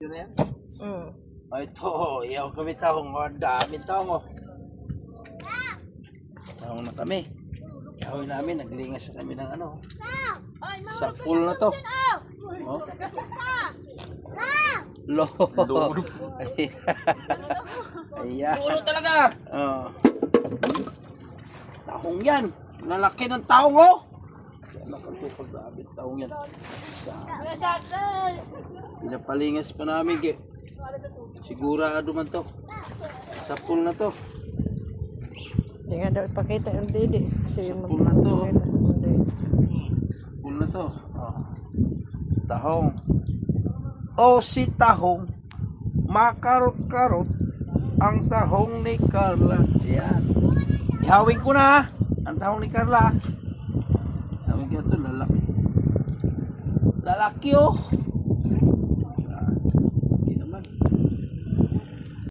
Yun na yan? Ay, ito, iyaw kami tahong. O, daming tahong, oh. Tahong na kami. Ihawin namin, naglingas kami ng ano. Sa pool na to. Oh. Lo. Ayan. Ulo talaga! Oh. Tahong yan. Lalaki ng tahong, oh. Napagpapagabit tahong yan. Pinapalingas pa namin, sigurado man to. Sa pool na to. Hindi nga daw ipakita yung didi. Kasi yung Pool na to. Pool na to. Oh. Tahong. O si tahong, makarot-karot ang tahong ni Carla. Yan. Ihawin ko na ang tahong ni Carla. Ihawin ko ito, lalaki. Lalaki, oh.